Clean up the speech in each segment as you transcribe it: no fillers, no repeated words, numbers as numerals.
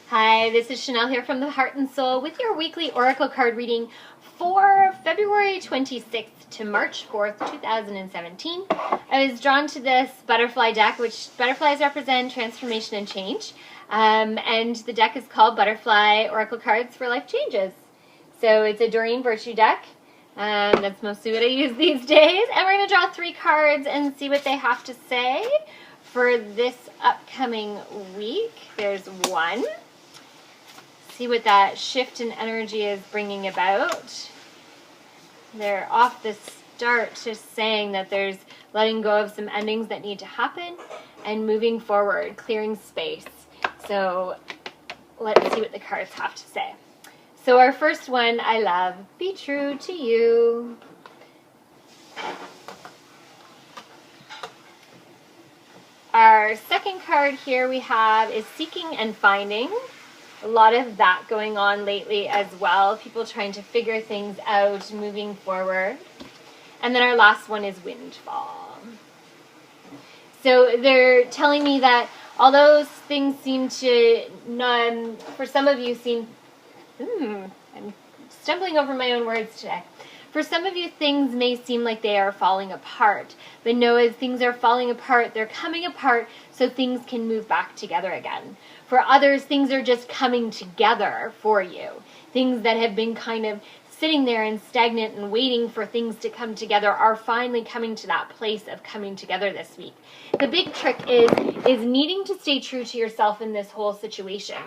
Hi, this is Chanel here from the Heart and Soul with your weekly Oracle card reading for February 26th to March 4th, 2017. I was drawn to this butterfly deck, which butterflies represent transformation and change. And the deck is called Butterfly Oracle Cards for Life Changes. So it's a Doreen Virtue deck. That's mostly what I use these days. And we're going to draw 3 cards and see what they have to say for this upcoming week. There's one. See what that shift in energy is bringing about. They're off the start just saying that there's letting go of some endings that need to happen and moving forward, clearing space. So let's see what the cards have to say. So our first one, I love, be true to you. Our second card here we have is seeking and finding. A lot of that going on lately as well. People trying to figure things out, moving forward. And then our last one is windfall. So they're telling me that although things seem to, for some of you seem, I'm stumbling over my own words today. For some of you, things may seem like they are falling apart. But know as things are falling apart, they're coming apart so things can move back together again. For others, things are just coming together for you. Things that have been kind of sitting there and stagnant and waiting for things to come together are finally coming to that place of coming together this week. The big trick is needing to stay true to yourself in this whole situation.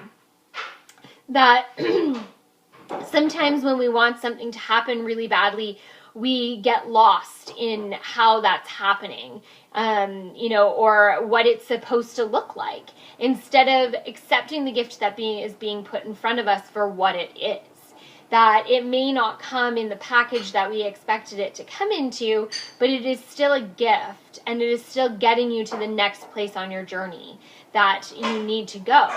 That sometimes when we want something to happen really badly, we get lost in how that's happening, or what it's supposed to look like, instead of accepting the gift that is being put in front of us for what it is. That it may not come in the package that we expected it to come into, but it is still a gift, and it is still getting you to the next place on your journey that you need to go.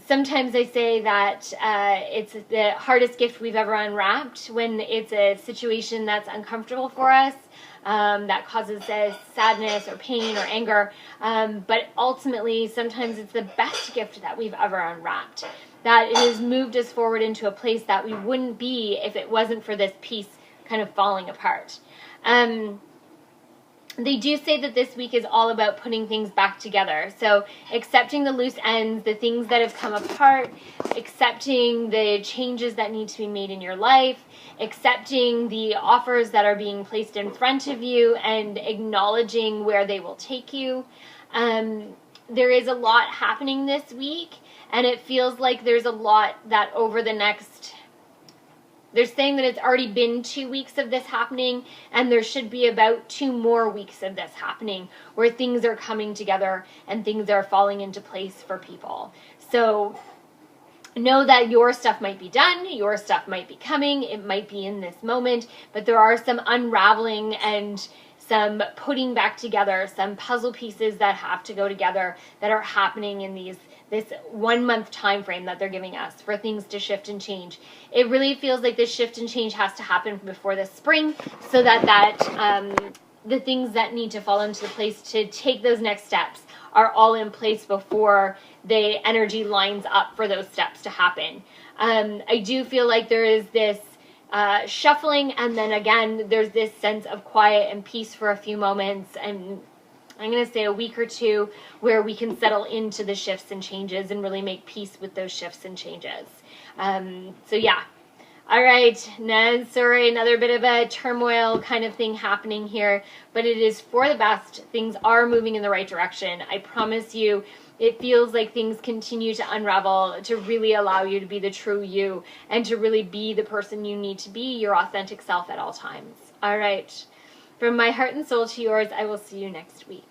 Sometimes I say that it's the hardest gift we've ever unwrapped when it's a situation that's uncomfortable for us, that causes us sadness or pain or anger. But ultimately, sometimes it's the best gift that we've ever unwrapped. That it has moved us forward into a place that we wouldn't be if it wasn't for this piece kind of falling apart. They do say that this week is all about putting things back together. So accepting the loose ends, the things that have come apart, accepting the changes that need to be made in your life, accepting the offers that are being placed in front of you and acknowledging where they will take you. There is a lot happening this week, and it feels like there's a lot that over the next... They're saying that it's already been 2 weeks of this happening, and there should be about 2 more weeks of this happening where things are coming together and things are falling into place for people. So know that your stuff might be done, your stuff might be coming, it might be in this moment, but there are some unraveling and some putting back together, some puzzle pieces that have to go together that are happening in this 1 month time frame that they're giving us for things to shift and change. It really feels like this shift and change has to happen before the spring so that the things that need to fall into place to take those next steps are all in place before the energy lines up for those steps to happen. I do feel like there is this shuffling, and then again there's this sense of quiet and peace for a few moments, and I'm going to say a week or 2 where we can settle into the shifts and changes and really make peace with those shifts and changes. So yeah. All right. Sorry, another bit of a turmoil kind of thing happening here, but it is for the best. Things are moving in the right direction. I promise you, it feels like things continue to unravel to really allow you to be the true you and to really be the person you need to be, your authentic self at all times. All right. From my heart and soul to yours, I will see you next week.